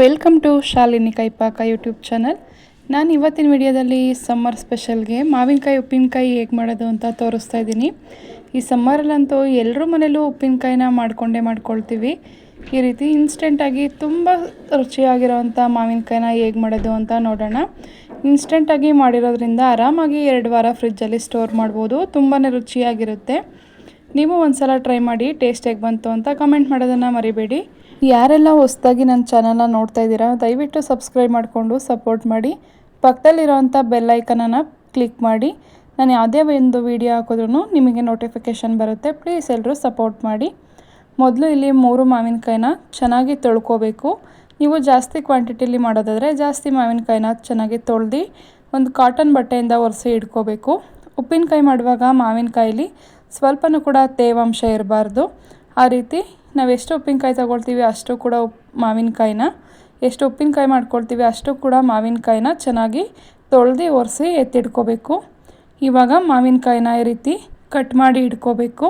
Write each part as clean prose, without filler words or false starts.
Welcome to Shalini Kaipaka YouTube channel. ನಾನು ಇವತ್ತಿನ ವಿಡಿಯೋದಲ್ಲಿ ಸಮ್ಮರ್ ಸ್ಪೆಷಲ್ಗೆ ಮಾವಿನಕಾಯಿ ಉಪ್ಪಿನಕಾಯಿ ಹೇಗೆ ಮಾಡೋದು ಅಂತ ತೋರಿಸ್ತಾ ಇದ್ದೀನಿ. ಈ ಸಮ್ಮರಲ್ಲಂತೂ ಎಲ್ಲರ ಮನೇಲೂ ಉಪ್ಪಿನಕಾಯಿನ ಮಾಡ್ಕೊಳ್ತೀವಿ. ಈ ರೀತಿ ಇನ್ಸ್ಟೆಂಟಾಗಿ ತುಂಬ ರುಚಿಯಾಗಿರೋವಂಥ ಮಾವಿನಕಾಯಿನ ಹೇಗೆ ಮಾಡೋದು ಅಂತ ನೋಡೋಣ. ಇನ್ಸ್ಟೆಂಟಾಗಿ ಮಾಡಿರೋದ್ರಿಂದ ಆರಾಮಾಗಿ 2 ವಾರ ಫ್ರಿಜ್ಜಲ್ಲಿ ಸ್ಟೋರ್ ಮಾಡ್ಬೋದು. ತುಂಬಾ ರುಚಿಯಾಗಿರುತ್ತೆ. ನೀವು ಒಂದ್ಸಲ ಟ್ರೈ ಮಾಡಿ ಟೇಸ್ಟ್ ಹೇಗೆ ಬಂತು ಅಂತ ಕಮೆಂಟ್ ಮಾಡೋದನ್ನು ಮರಿಬೇಡಿ. ಯಾರೆಲ್ಲ ಹೊಸದಾಗಿ ನನ್ನ ಚಾನಲ್ನ ನೋಡ್ತಾ ಇದ್ದೀರಾ ದಯವಿಟ್ಟು ಸಬ್ಸ್ಕ್ರೈಬ್ ಮಾಡಿಕೊಂಡು ಸಪೋರ್ಟ್ ಮಾಡಿ. ಪಕ್ಕದಲ್ಲಿರೋವಂಥ ಬೆಲ್ ಐಕನನ್ನು ಕ್ಲಿಕ್ ಮಾಡಿ. ನಾನು ಯಾವುದೇ ಒಂದು ವಿಡಿಯೋ ಹಾಕಿದ್ರೂ ನಿಮಗೆ ನೋಟಿಫಿಕೇಷನ್ ಬರುತ್ತೆ. ಪ್ಲೀಸ್ ಎಲ್ಲರೂ ಸಪೋರ್ಟ್ ಮಾಡಿ. ಮೊದಲು ಇಲ್ಲಿ 3 ಮಾವಿನಕಾಯಿನ ಚೆನ್ನಾಗಿ ತೊಳ್ಕೊಬೇಕು. ನೀವು ಜಾಸ್ತಿ ಕ್ವಾಂಟಿಟಿಲಿ ಮಾಡೋದಾದರೆ ಜಾಸ್ತಿ ಮಾವಿನಕಾಯಿನ ಚೆನ್ನಾಗಿ ತೊಳೆದು ಒಂದು ಕಾಟನ್ ಬಟ್ಟೆಯಿಂದ ಒರೆಸಿ ಇಟ್ಕೋಬೇಕು. ಉಪ್ಪಿನಕಾಯಿ ಮಾಡುವಾಗ ಮಾವಿನಕಾಯಿಲಿ ಸ್ವಲ್ಪನೂ ಕೂಡ ತೇವಾಂಶ ಇರಬಾರ್ದು. ಆ ರೀತಿ ನಾವು ಎಷ್ಟು ಉಪ್ಪಿನಕಾಯಿ ತೊಗೊಳ್ತೀವಿ ಅಷ್ಟು ಕೂಡ ಮಾವಿನಕಾಯಿನ ಎಷ್ಟು ಉಪ್ಪಿನಕಾಯಿ ಮಾಡ್ಕೊಳ್ತೀವಿ ಅಷ್ಟು ಕೂಡ ಮಾವಿನಕಾಯಿನ ಚೆನ್ನಾಗಿ ತೊಳೆದು ಒರೆಸಿ ಎತ್ತಿಡ್ಕೋಬೇಕು. ಇವಾಗ ಮಾವಿನಕಾಯಿನ ಈ ರೀತಿ ಕಟ್ ಮಾಡಿ ಇಟ್ಕೋಬೇಕು.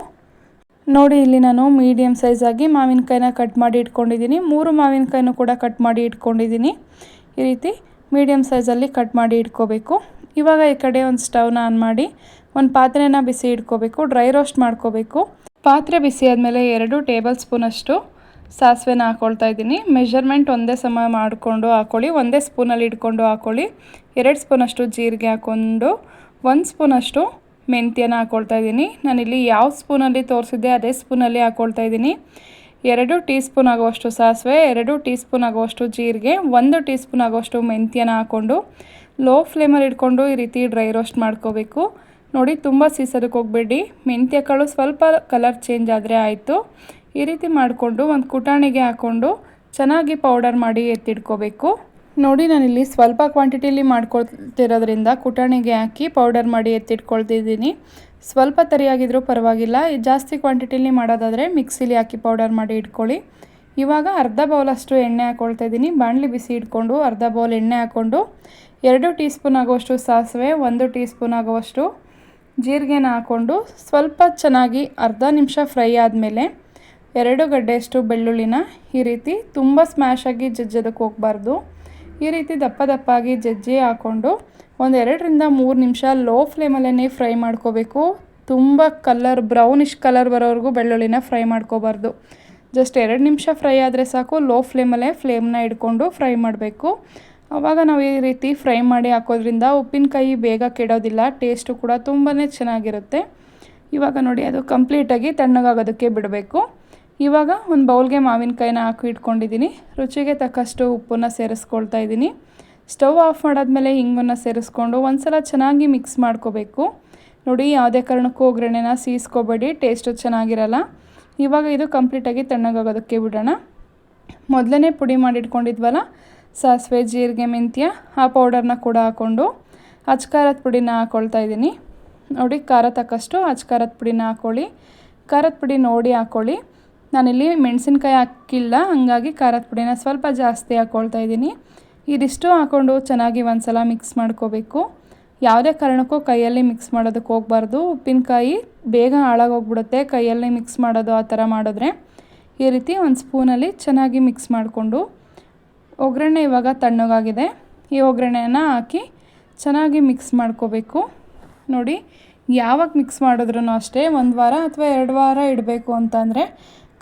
ನೋಡಿ, ಇಲ್ಲಿ ನಾನು ಮೀಡಿಯಮ್ ಸೈಜಾಗಿ ಮಾವಿನಕಾಯಿನ ಕಟ್ ಮಾಡಿ ಇಟ್ಕೊಂಡಿದ್ದೀನಿ. 3 ಮಾವಿನಕಾಯಿನೂ ಕೂಡ ಕಟ್ ಮಾಡಿ ಇಟ್ಕೊಂಡಿದ್ದೀನಿ. ಈ ರೀತಿ ಮೀಡಿಯಮ್ ಸೈಜಲ್ಲಿ ಕಟ್ ಮಾಡಿ ಇಟ್ಕೋಬೇಕು. ಇವಾಗ ಈ ಕಡೆ ಒಂದು ಸ್ಟವ್ನ ಆನ್ ಮಾಡಿ ಒಂದು ಪಾತ್ರೆನ ಬಿಸಿ ಇಟ್ಕೋಬೇಕು. ಡ್ರೈ ರೋಸ್ಟ್ ಮಾಡ್ಕೋಬೇಕು. ಪಾತ್ರೆ ಬಿಸಿ ಆದಮೇಲೆ 2 ಟೇಬಲ್ ಸ್ಪೂನಷ್ಟು ಸಾಸಿವೆನ ಹಾಕ್ಕೊಳ್ತಾ ಇದ್ದೀನಿ. ಮೆಷರ್ಮೆಂಟ್ ಒಂದೇ ಸಮ ಮಾಡಿಕೊಂಡು ಹಾಕ್ಕೊಳ್ಳಿ. ಒಂದೇ ಸ್ಪೂನಲ್ಲಿ ಇಟ್ಕೊಂಡು ಹಾಕ್ಕೊಳ್ಳಿ. 2 ಸ್ಪೂನಷ್ಟು ಜೀರಿಗೆ ಹಾಕ್ಕೊಂಡು 1 ಸ್ಪೂನಷ್ಟು ಮೆಂತ್ಯನ ಹಾಕ್ಕೊಳ್ತಾ ಇದ್ದೀನಿ. ನಾನಿಲ್ಲಿ ಯಾವ ಸ್ಪೂನಲ್ಲಿ ತೋರಿಸಿದ್ದೆ ಅದೇ ಸ್ಪೂನಲ್ಲಿ ಹಾಕ್ಕೊಳ್ತಾ ಇದ್ದೀನಿ. 2 ಟೀ ಸ್ಪೂನ್ ಆಗುವಷ್ಟು ಸಾಸಿವೆ, 2 ಟೀ ಸ್ಪೂನ್ ಆಗುವಷ್ಟು ಜೀರಿಗೆ, 1 ಟೀ ಸ್ಪೂನ್ ಆಗುವಷ್ಟು ಮೆಂತ್ಯನ ಹಾಕ್ಕೊಂಡು ಲೋ ಫ್ಲೇಮಲ್ಲಿ ಇಟ್ಕೊಂಡು ಈ ರೀತಿ ಡ್ರೈ ರೋಸ್ಟ್ ಮಾಡ್ಕೋಬೇಕು. ನೋಡಿ, ತುಂಬ ಸೀಸೋದಕ್ಕೆ ಹೋಗಬೇಡಿ. ಮೆಂತ್ಯ ಕಾಳು ಸ್ವಲ್ಪ ಕಲರ್ ಚೇಂಜ್ ಆದರೆ ಆಯಿತು. ಈ ರೀತಿ ಮಾಡಿಕೊಂಡು ಒಂದು ಕುಟಾಣಿಗೆ ಹಾಕ್ಕೊಂಡು ಚೆನ್ನಾಗಿ ಪೌಡರ್ ಮಾಡಿ ಎತ್ತಿಡ್ಕೋಬೇಕು. ನೋಡಿ, ನಾನಿಲ್ಲಿ ಸ್ವಲ್ಪ ಕ್ವಾಂಟಿಟಿಲಿ ಮಾಡ್ಕೊಳ್ತಿರೋದ್ರಿಂದ ಕುಟಾಣಿಗೆ ಹಾಕಿ ಪೌಡರ್ ಮಾಡಿ ಎತ್ತಿಟ್ಕೊಳ್ತಿದ್ದೀನಿ. ಸ್ವಲ್ಪ ತರಿಯಾಗಿದ್ರೂ ಪರವಾಗಿಲ್ಲ. ಜಾಸ್ತಿ ಕ್ವಾಂಟಿಟಿಲಿ ಮಾಡೋದಾದರೆ ಮಿಕ್ಸಿಲಿ ಹಾಕಿ ಪೌಡರ್ ಮಾಡಿ ಇಟ್ಕೊಳ್ಳಿ. ಇವಾಗ ಅರ್ಧ ಬೌಲಷ್ಟು ಎಣ್ಣೆ ಹಾಕ್ಕೊಳ್ತಾ ಇದ್ದೀನಿ. ಬಾಣಲಿ ಬಿಸಿ ಇಟ್ಕೊಂಡು ಅರ್ಧ ಬೌಲ್ ಎಣ್ಣೆ ಹಾಕ್ಕೊಂಡು 2 ಟೀ ಸ್ಪೂನ್ ಆಗುವಷ್ಟು ಸಾಸಿವೆ, 1 ಟೀ ಸ್ಪೂನ್ ಆಗುವಷ್ಟು ಜೀರಿಗೆನ ಹಾಕ್ಕೊಂಡು ಸ್ವಲ್ಪ ಚೆನ್ನಾಗಿ ಅರ್ಧ ನಿಮಿಷ ಫ್ರೈ ಆದಮೇಲೆ 2 ಗಡ್ಡೆಯಷ್ಟು ಬೆಳ್ಳುಳ್ಳಿನ ಈ ರೀತಿ ತುಂಬ ಸ್ಮ್ಯಾಶಾಗಿ ಜಜ್ಜೋದಕ್ಕೆ ಹೋಗಬಾರ್ದು. ಈ ರೀತಿ ದಪ್ಪ ದಪ್ಪಾಗಿ ಜಜ್ಜಿ ಹಾಕ್ಕೊಂಡು ಒಂದು 2 ರಿಂದ 3 ನಿಮಿಷ ಲೋ ಫ್ಲೇಮಲ್ಲೇ ಫ್ರೈ ಮಾಡ್ಕೋಬೇಕು. ತುಂಬ ಬ್ರೌನಿಷ್ ಕಲರ್ ಬರೋವರೆಗೂ ಬೆಳ್ಳುಳ್ಳಿನ ಫ್ರೈ ಮಾಡ್ಕೋಬಾರ್ದು. ಜಸ್ಟ್ 2 ನಿಮಿಷ ಫ್ರೈ ಆದರೆ ಸಾಕು. ಲೋ ಫ್ಲೇಮಲ್ಲೇ ಫ್ಲೇಮ್ನ ಇಟ್ಕೊಂಡು ಫ್ರೈ ಮಾಡಬೇಕು. ಆವಾಗ ನಾವು ಈ ರೀತಿ ಫ್ರೈ ಮಾಡಿ ಹಾಕೋದ್ರಿಂದ ಉಪ್ಪಿನಕಾಯಿ ಬೇಗ ಕೆಡೋದಿಲ್ಲ. ಟೇಸ್ಟು ಕೂಡ ತುಂಬಾ ಚೆನ್ನಾಗಿರುತ್ತೆ. ಇವಾಗ ನೋಡಿ, ಅದು ಕಂಪ್ಲೀಟಾಗಿ ತಣ್ಣಗಾಗೋದಕ್ಕೆ ಬಿಡಬೇಕು. ಇವಾಗ ಒಂದು ಬೌಲ್ಗೆ ಮಾವಿನಕಾಯಿನ ಹಾಕಿ ಇಟ್ಕೊಂಡಿದ್ದೀನಿ. ರುಚಿಗೆ ತಕ್ಕಷ್ಟು ಉಪ್ಪನ್ನು ಸೇರಿಸ್ಕೊಳ್ತಾ ಇದ್ದೀನಿ. ಸ್ಟವ್ ಆಫ್ ಮಾಡಾದ್ಮೇಲೆ ಹಿಂಗನ್ನು ಸೇರಿಸ್ಕೊಂಡು ಒಂದು ಸಲ ಚೆನ್ನಾಗಿ ಮಿಕ್ಸ್ ಮಾಡ್ಕೋಬೇಕು. ನೋಡಿ, ಯಾವುದೇ ಕಾರಣಕ್ಕೂ ಒಗ್ಗರಣೆನ ಸೀಸ್ಕೋಬೇಡಿ, ಟೇಸ್ಟು ಚೆನ್ನಾಗಿರಲ್ಲ. ಇವಾಗ ಇದು ಕಂಪ್ಲೀಟಾಗಿ ತಣ್ಣಗಾಗೋದಕ್ಕೆ ಬಿಡೋಣ. ಮೊದಲನೇ ಪುಡಿ ಮಾಡಿಟ್ಕೊಂಡಿದ್ವಲ್ಲ ಸಾಸಿವೆ, ಜೀರಿಗೆ, ಮೆಂತ್ಯ, ಆ ಪೌಡರ್ನ ಕೂಡ ಹಾಕ್ಕೊಂಡು ಖಾರದ ಪುಡಿನ ಹಾಕ್ಕೊಳ್ತಾ ಇದ್ದೀನಿ. ನೋಡಿ, ಖಾರ ತಕ್ಕಷ್ಟು ಖಾರದ ಪುಡಿನ ಹಾಕ್ಕೊಳ್ಳಿ. ಖಾರದ ಪುಡಿ ನೋಡಿ ಹಾಕ್ಕೊಳ್ಳಿ. ನಾನಿಲ್ಲಿ ಮೆಣಸಿನ್ಕಾಯಿ ಹಾಕಿಲ್ಲ, ಹಾಗಾಗಿ ಖಾರದ ಪುಡಿನ ಸ್ವಲ್ಪ ಜಾಸ್ತಿ ಹಾಕ್ಕೊಳ್ತಾ ಇದ್ದೀನಿ. ಇದಿಷ್ಟು ಹಾಕ್ಕೊಂಡು ಚೆನ್ನಾಗಿ ಒಂದು ಸಲ ಮಿಕ್ಸ್ ಮಾಡ್ಕೋಬೇಕು. ಯಾವುದೇ ಕಾರಣಕ್ಕೂ ಕೈಯಲ್ಲಿ ಮಿಕ್ಸ್ ಮಾಡೋದಕ್ಕೆ ಹೋಗಬಾರ್ದು. ಉಪ್ಪಿನಕಾಯಿ ಬೇಗ ಹಾಳಾಗೋಗ್ಬಿಡುತ್ತೆ ಕೈಯಲ್ಲಿ ಮಿಕ್ಸ್ ಮಾಡೋದು ಆ ಥರ ಮಾಡಿದ್ರೆ. ಈ ರೀತಿ ಒಂದು ಸ್ಪೂನಲ್ಲಿ ಚೆನ್ನಾಗಿ ಮಿಕ್ಸ್ ಮಾಡಿಕೊಂಡು ಒಗ್ಗರಣೆ ಇವಾಗ ತಣ್ಣಗಾಗಿದೆ. ಈ ಒಗ್ಗರಣೆಯನ್ನು ಹಾಕಿ ಚೆನ್ನಾಗಿ ಮಿಕ್ಸ್ ಮಾಡ್ಕೋಬೇಕು. ನೋಡಿ, ಯಾವಾಗ ಮಿಕ್ಸ್ ಮಾಡಿದ್ರೂ ಅಷ್ಟೇ 1 ವಾರ ಅಥವಾ 2 ವಾರ ಇಡಬೇಕು ಅಂತಂದರೆ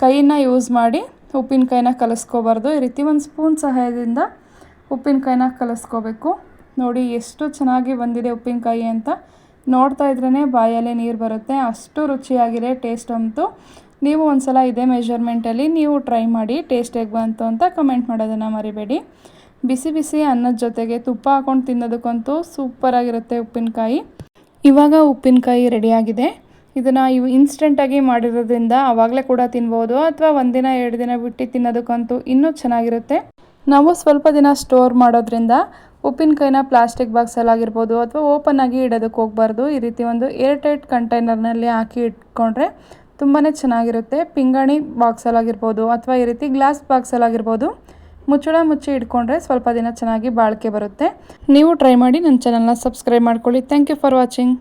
ಕೈನ ಯೂಸ್ ಮಾಡಿ ಉಪ್ಪಿನಕಾಯಿನ ಕಲಿಸ್ಕೋಬಾರ್ದು. ಈ ರೀತಿ ಒಂದು ಸ್ಪೂನ್ ಸಹಾಯದಿಂದ ಉಪ್ಪಿನಕಾಯಿನ ಕಲಿಸ್ಕೋಬೇಕು. ನೋಡಿ, ಎಷ್ಟು ಚೆನ್ನಾಗಿ ಬಂದಿದೆ ಉಪ್ಪಿನಕಾಯಿ ಅಂತ ನೋಡ್ತಾ ಇದ್ರೇ ಬಾಯಲ್ಲೇ ನೀರು ಬರುತ್ತೆ. ಅಷ್ಟು ರುಚಿಯಾಗಿದೆ ಟೇಸ್ಟ್ ಅಂತೂ. ನೀವು ಒಂದು ಸಲ ಇದೇ ಮೆಷರ್ಮೆಂಟಲ್ಲಿ ನೀವು ಟ್ರೈ ಮಾಡಿ ಟೇಸ್ಟ್ ಹೇಗೆ ಬಂತು ಅಂತ ಕಮೆಂಟ್ ಮಾಡೋದನ್ನು ಮರಿಬೇಡಿ. ಬಿಸಿ ಬಿಸಿ ಅನ್ನದ ಜೊತೆಗೆ ತುಪ್ಪ ಹಾಕ್ಕೊಂಡು ತಿನ್ನೋದಕ್ಕಂತೂ ಸೂಪರಾಗಿರುತ್ತೆ ಉಪ್ಪಿನಕಾಯಿ. ಇವಾಗ ಉಪ್ಪಿನಕಾಯಿ ರೆಡಿಯಾಗಿದೆ. ಇದನ್ನು ಇನ್ಸ್ಟೆಂಟಾಗಿ ಮಾಡಿರೋದ್ರಿಂದ ಆವಾಗಲೇ ಕೂಡ ತಿನ್ಬೋದು, ಅಥವಾ 1 ದಿನ 2 ದಿನ ಬಿಟ್ಟು ತಿನ್ನೋದಕ್ಕಂತೂ ಇನ್ನೂ ಚೆನ್ನಾಗಿರುತ್ತೆ. ನಾವು ಸ್ವಲ್ಪ ದಿನ ಸ್ಟೋರ್ ಮಾಡೋದ್ರಿಂದ ಉಪ್ಪಿನಕಾಯಿನ ಪ್ಲಾಸ್ಟಿಕ್ ಬಾಕ್ಸಲ್ಲಾಗಿರ್ಬೋದು ಅಥವಾ ಓಪನ್ ಆಗಿ ಇಡೋದಕ್ಕೆ ಹೋಗಬಾರ್ದು. ಈ ರೀತಿ ಒಂದು ಏರ್ಟೈಟ್ ಕಂಟೈನರ್ನಲ್ಲಿ ಹಾಕಿ ಇಟ್ಕೊಂಡ್ರೆ ತುಂಬಾ ಚೆನ್ನಾಗಿರುತ್ತೆ. ಪಿಂಗಾಣಿ ಬಾಕ್ಸಲ್ಲಾಗಿರ್ಬೋದು ಅಥವಾ ಈ ರೀತಿ ಗ್ಲಾಸ್ ಬಾಕ್ಸಲ್ಲಾಗಿರ್ಬೋದು ಮುಚ್ಚಳ ಮುಚ್ಚಿ ಇಟ್ಕೊಂಡ್ರೆ ಸ್ವಲ್ಪ ದಿನ ಚೆನ್ನಾಗಿ ಬಾಳಿಕೆ ಬರುತ್ತೆ. ನೀವು ಟ್ರೈ ಮಾಡಿ. ನನ್ನ ಚಾನಲ್ನ ಸಬ್ಸ್ಕ್ರೈಬ್ ಮಾಡ್ಕೊಳ್ಳಿ. Thank you for watching.